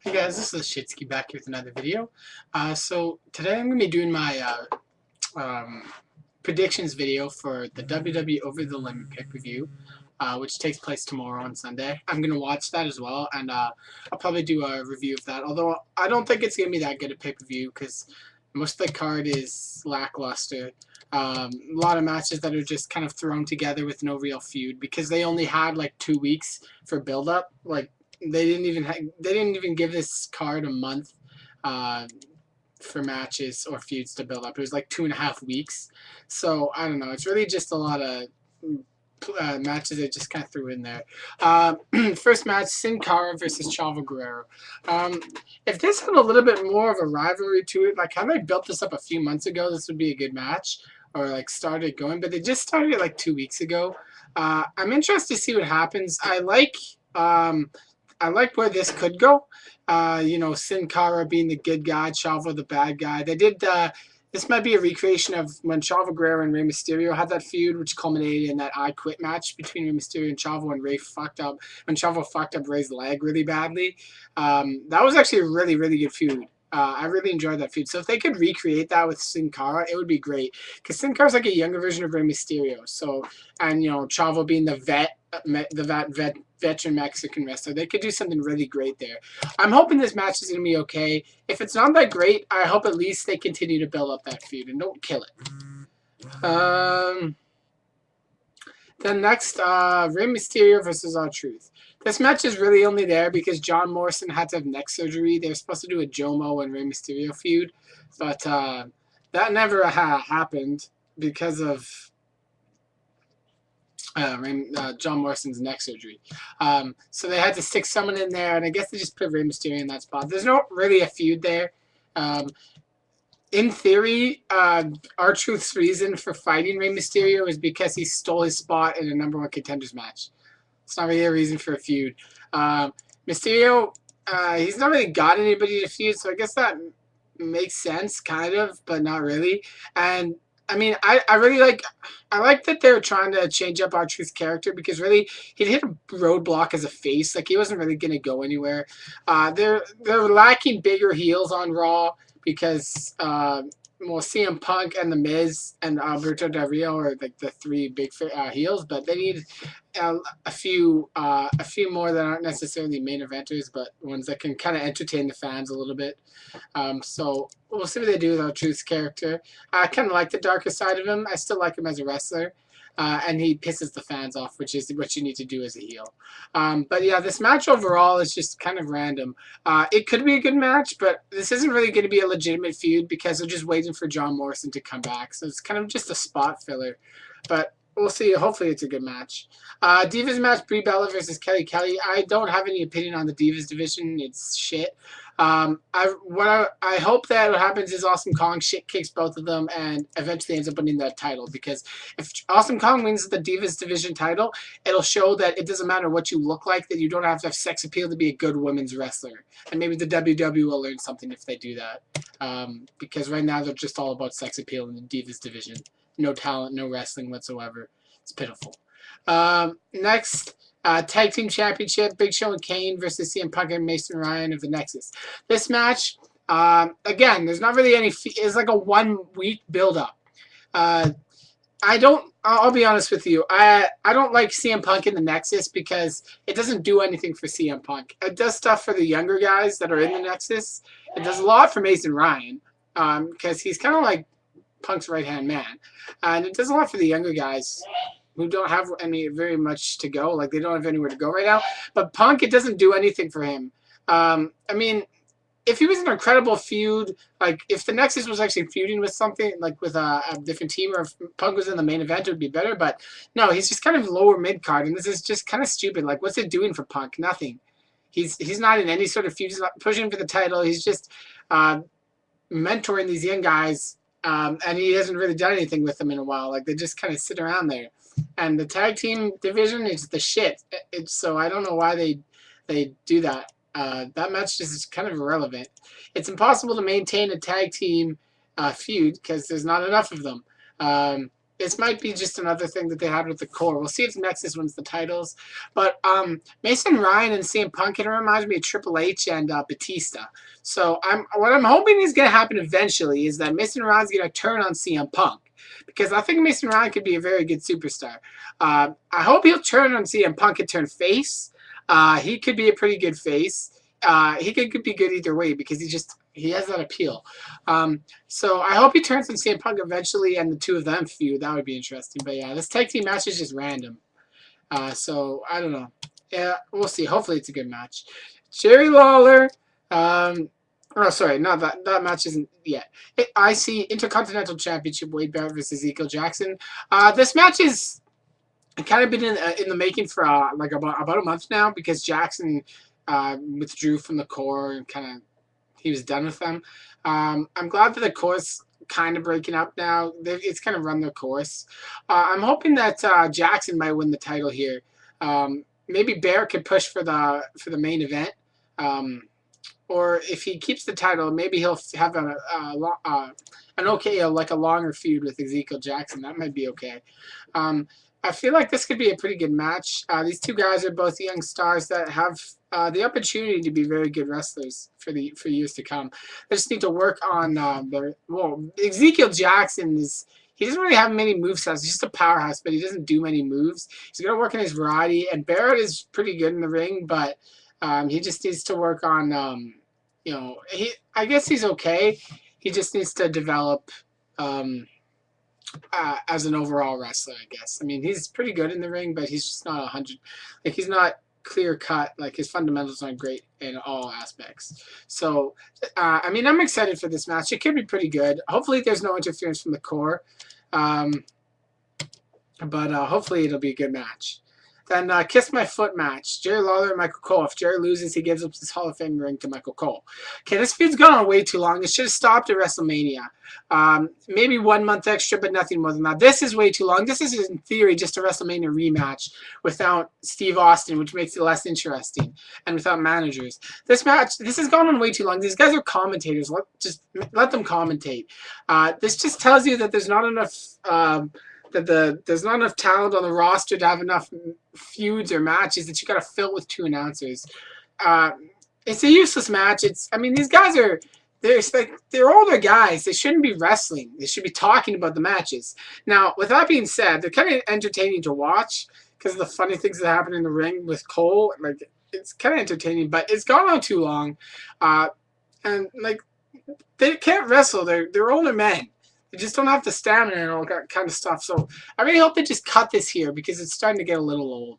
Hey guys, this is Shitsky back here with another video. So today I'm going to be doing my predictions video for the WWE Over the Limit pay-per-view, which takes place tomorrow on Sunday. I'm going to watch that as well, and I'll probably do a review of that, although I don't think it's going to be that good a pay-per-view because most of the card is lackluster. A lot of matches that are just kind of thrown together with no real feud because they only had like 2 weeks for build-up. Like, they didn't even give this card a month for matches or feuds to build up. It was like 2.5 weeks. So I don't know. It's really just a lot of matches they just kind of threw in there. First match: Sin Cara versus Chavo Guerrero. If this had a little bit more of a rivalry to it, like how they built this up a few months ago, this would be a good match. Or like started going, but they just started it like 2 weeks ago. I'm interested to see what happens. I like where this could go. Sin Cara being the good guy, Chavo the bad guy. They did. This might be a recreation of when Chavo Guerrero and Rey Mysterio had that feud, which culminated in that I Quit match between Rey Mysterio and Chavo, and Rey fucked up when Chavo fucked up Rey's leg really badly. That was actually a really, really good feud. I really enjoyed that feud. So if they could recreate that with Sin Cara, it would be great. Because Sin Cara's like a younger version of Rey Mysterio. So, and Chavo being the veteran Mexican wrestler, they could do something really great there. I'm hoping this match is gonna be okay. If it's not that great, I hope at least they continue to build up that feud and don't kill it. Then next, Rey Mysterio versus R-Truth. This match is really only there because John Morrison had to have neck surgery. They were supposed to do a Jomo and Rey Mysterio feud, but that never happened because of John Morrison's neck surgery. So they had to stick someone in there, and I guess they just put Rey Mysterio in that spot. There's not really a feud there. In theory, R-Truth's reason for fighting Rey Mysterio is because he stole his spot in a #1 contenders match. It's not really a reason for a feud. Mysterio, he's not really got anybody to feud, so I guess that makes sense, kind of, but not really. And I mean, I like that they're trying to change up R-Truth's character because really he'd hit a roadblock as a face. Like, he wasn't really going to go anywhere. They're lacking bigger heels on Raw because CM Punk and The Miz and Alberto Del Rio are like the 3 big heels, but they need a few more that aren't necessarily main eventers, but ones that can kind of entertain the fans a little bit. So we'll see what they do with R-Truth's character. I kind of like the darker side of him. I still like him as a wrestler. And he pisses the fans off, which is what you need to do as a heel. But yeah, this match overall is just kind of random. It could be a good match, but this isn't really going to be a legitimate feud because they're just waiting for John Morrison to come back. So it's kind of just a spot filler. But we'll see. Hopefully it's a good match. Divas match, Brie Bella versus Kelly Kelly. I don't have any opinion on the Divas division. It's shit. I hope that what happens is Awesome Kong shit kicks both of them and eventually ends up winning that title, because if Awesome Kong wins the Divas division title, it'll show that it doesn't matter what you look like, that you don't have to have sex appeal to be a good women's wrestler. And maybe the WWE will learn something if they do that, because right now they're just all about sex appeal in the Divas division. No talent, no wrestling whatsoever. It's pitiful. Next, Tag Team Championship, Big Show and Kane versus CM Punk and Mason Ryan of the Nexus. This match, again, there's not really any. It's like a 1 week build-up. I'll be honest with you. I don't like CM Punk in the Nexus because it doesn't do anything for CM Punk. It does stuff for the younger guys that are in the Nexus. It does a lot for Mason Ryan, because he's kind of like Punk's right-hand man. And it does a lot for the younger guys who don't have very much to go. Like, they don't have anywhere to go right now. But Punk, it doesn't do anything for him. I mean, if he was an incredible feud, like if the Nexus was actually feuding with something, like with a different team, or if Punk was in the main event, it would be better. But no, he's just kind of lower mid-card, and this is just kind of stupid. Like, what's it doing for Punk? Nothing. He's not in any sort of feud. He's not pushing for the title. He's just mentoring these young guys, and he hasn't really done anything with them in a while. Like, they just kind of sit around there. And the tag team division is the shit. So I don't know why they do that. That match is kind of irrelevant. It's impossible to maintain a tag team feud because there's not enough of them. this might be just another thing that they had with the core. We'll see if Nexus wins the titles. But Mason Ryan and CM Punk, it reminds me of Triple H and Batista. So what I'm hoping is going to happen eventually is that Mason Ryan's going to turn on CM Punk. Because I think Mason Ryan could be a very good superstar. I hope he'll turn on CM Punk and turn face. He could be a pretty good face. He could be good either way because he has that appeal. So I hope he turns on CM Punk eventually and the two of them feud. That would be interesting. But yeah, this tag team match is just random. So I don't know. Yeah, we'll see. Hopefully it's a good match. Jerry Lawler. Oh, sorry, not that match isn't yet. IC Intercontinental Championship, Wade Barrett versus Ezekiel Jackson. This match is kind of been in the making for like about a month now because Jackson withdrew from the core and he was done with them. I'm glad that the core's kind of breaking up now. It's kind of run their course. I'm hoping that Jackson might win the title here. Maybe Barrett could push for the main event. Or if he keeps the title, maybe he'll have a longer feud with Ezekiel Jackson. That might be okay. I feel like this could be a pretty good match. These two guys are both young stars that have the opportunity to be very good wrestlers for years to come. They just need to work on Ezekiel Jackson he doesn't really have many movesets. He's just a powerhouse, but he doesn't do many moves. He's going to work on his variety, and Barrett is pretty good in the ring, but he just needs to work on, I guess he's okay. He just needs to develop as an overall wrestler, I guess. I mean, he's pretty good in the ring, but he's just not 100. Like, he's not clear cut. Like, his fundamentals aren't great in all aspects. So, I mean, I'm excited for this match. It could be pretty good. Hopefully, there's no interference from the core. But hopefully, it'll be a good match. Then Kiss My Foot match. Jerry Lawler and Michael Cole. If Jerry loses, he gives up his Hall of Fame ring to Michael Cole. Okay, this feud's gone on way too long. It should have stopped at WrestleMania. Maybe 1 month extra, but nothing more than that. This is way too long. This is, in theory, just a WrestleMania rematch without Steve Austin, which makes it less interesting, and without managers. This has gone on way too long. These guys are commentators. Let them commentate. This just tells you that there's not enough... there's not enough talent on the roster to have enough feuds or matches that you got to fill with 2 announcers. It's a useless match. These guys they're older guys. They shouldn't be wrestling. They should be talking about the matches. Now, with that being said, they're kind of entertaining to watch because of the funny things that happen in the ring with Cole. Like, it's kind of entertaining, but it's gone on too long. And like, they can't wrestle. They're older men. They just don't have the stamina and all that kind of stuff. So I really hope they just cut this here because it's starting to get a little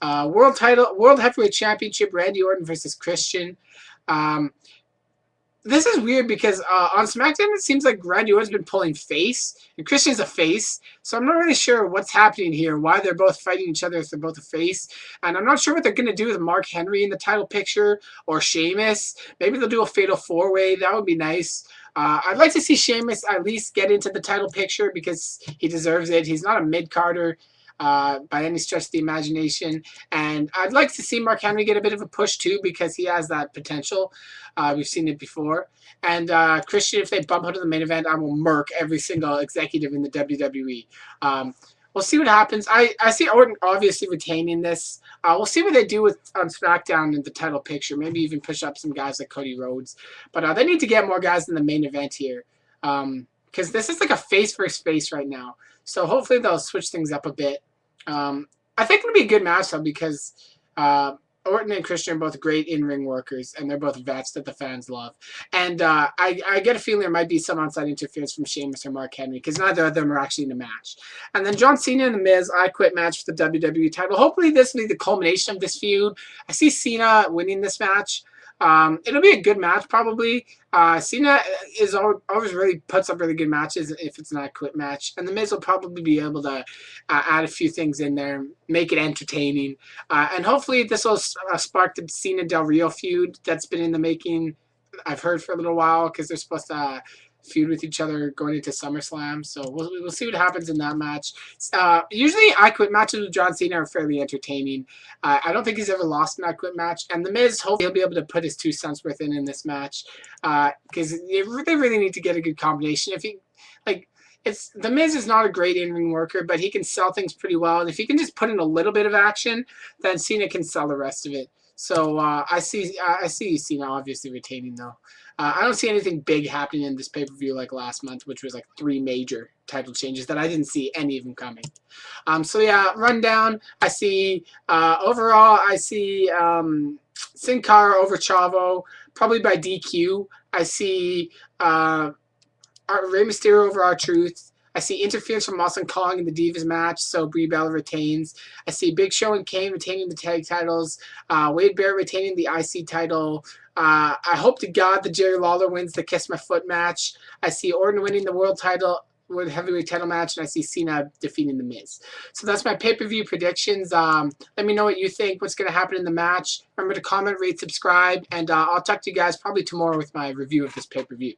old. World Heavyweight Championship, Randy Orton versus Christian. This is weird because on SmackDown it seems like Randy Orton's been pulling face and Christian's a face. So I'm not really sure what's happening here, why they're both fighting each other if they're both a face. And I'm not sure what they're going to do with Mark Henry in the title picture or Sheamus. Maybe they'll do a fatal 4-way. That would be nice. I'd like to see Sheamus at least get into the title picture because he deserves it. He's not a mid-carder by any stretch of the imagination. And I'd like to see Mark Henry get a bit of a push too because he has that potential. We've seen it before. And Christian, if they bump out to the main event, I will murk every single executive in the WWE. We'll see what happens. I see Orton obviously retaining this. We'll see what they do on SmackDown in the title picture. Maybe even push up some guys like Cody Rhodes. But they need to get more guys in the main event here. Because this is like a face versus face right now. So hopefully they'll switch things up a bit. I think it'll be a good match though because Orton and Christian are both great in-ring workers, and they're both vets that the fans love. And I get a feeling there might be some outside interference from Sheamus or Mark Henry, because neither of them are actually in a match. And then John Cena and The Miz, I Quit match for the WWE title. Hopefully this will be the culmination of this feud. I see Cena winning this match. It'll be a good match, probably. Cena is always really puts up really good matches if it's not a quit match. And The Miz will probably be able to add a few things in there, make it entertaining. And hopefully this will spark the Cena Del Rio feud that's been in the making, I've heard, for a little while, because they're supposed to feud with each other going into SummerSlam. So we'll see what happens in that match. Usually I Quit matches with John Cena are fairly entertaining. I don't think he's ever lost an I Quit match. And The Miz, hopefully he'll be able to put his 2 cents worth in this match. Because they really need to get a good combination. The Miz is not a great in-ring worker, but he can sell things pretty well. And if he can just put in a little bit of action, then Cena can sell the rest of it. So I see Cena obviously retaining though. I don't see anything big happening in this pay-per-view like last month, which was like 3 major title changes that I didn't see any of them coming. So yeah, rundown. I see overall. I see Sin Cara over Chavo, probably by DQ. I see Rey Mysterio over R-Truth. I see interference from Austin Kong in the Divas match, so Brie Bella retains. I see Big Show and Kane retaining the tag titles. Wade Barrett retaining the IC title. I hope to God that Jerry Lawler wins the Kiss My Foot match. I see Orton winning the world heavyweight title match, and I see Cena defeating The Miz. So that's my pay-per-view predictions. Let me know what you think, what's going to happen in the match. Remember to comment, rate, subscribe, and I'll talk to you guys probably tomorrow with my review of this pay-per-view.